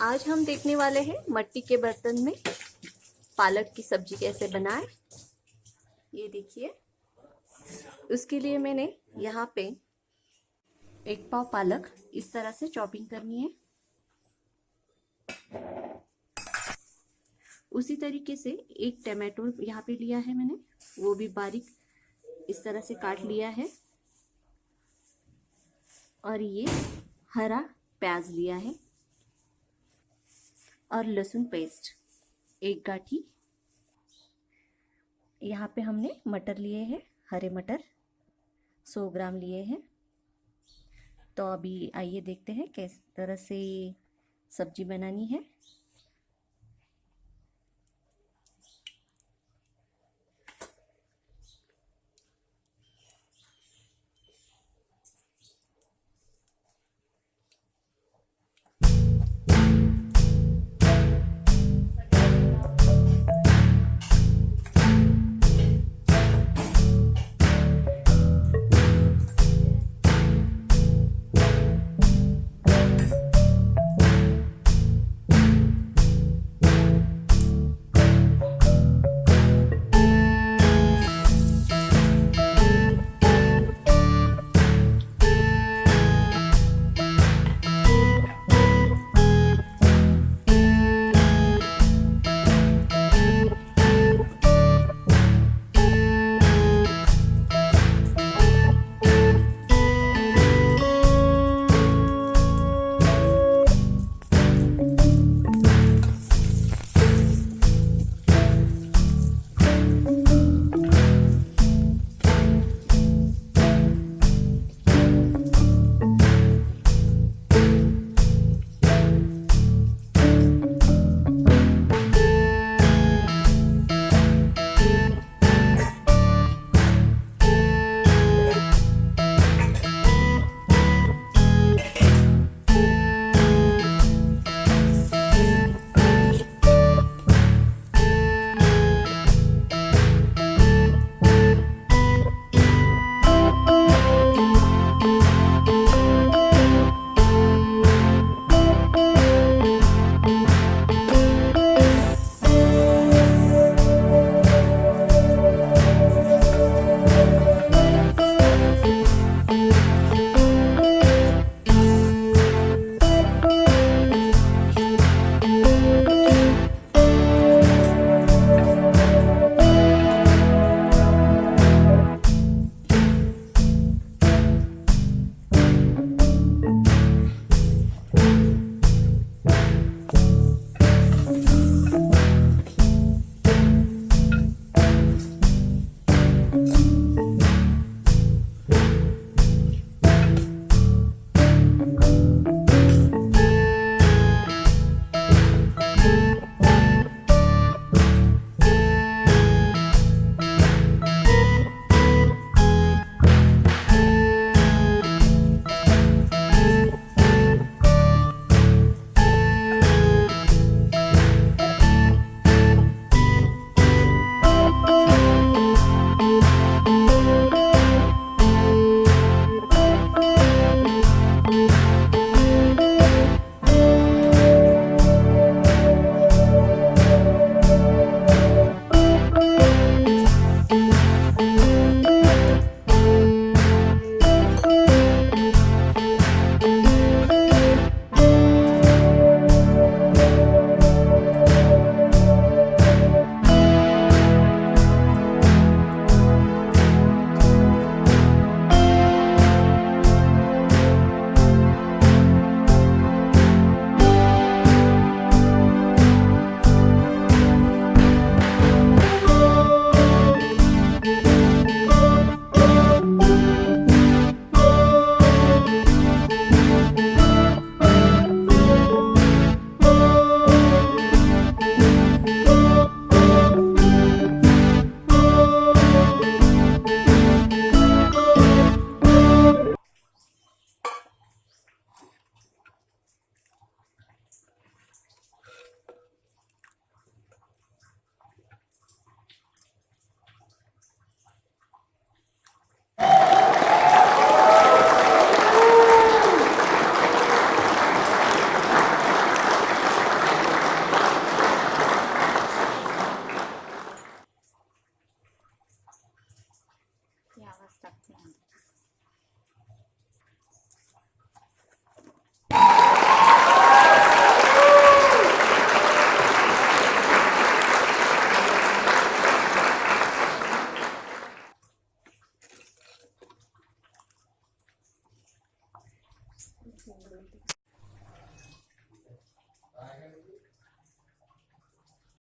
आज हम देखने वाले हैं मट्टी के बर्तन में पालक की सब्जी कैसे बनाएं। ये देखिए, उसके लिए मैंने यहाँ पे 1 पाव पालक इस तरह से चॉपिंग करनी है। उसी तरीके से 1 टमाटो यहाँ पे लिया है मैंने, वो भी बारीक इस तरह से काट लिया है। और ये हरा प्याज लिया है और लहसुन पेस्ट 1 गाठी। यहाँ पे हमने मटर लिए हैं, हरे मटर 100 ग्राम लिए हैं। तो अभी आइए देखते हैं किस तरह से सब्जी बनानी है।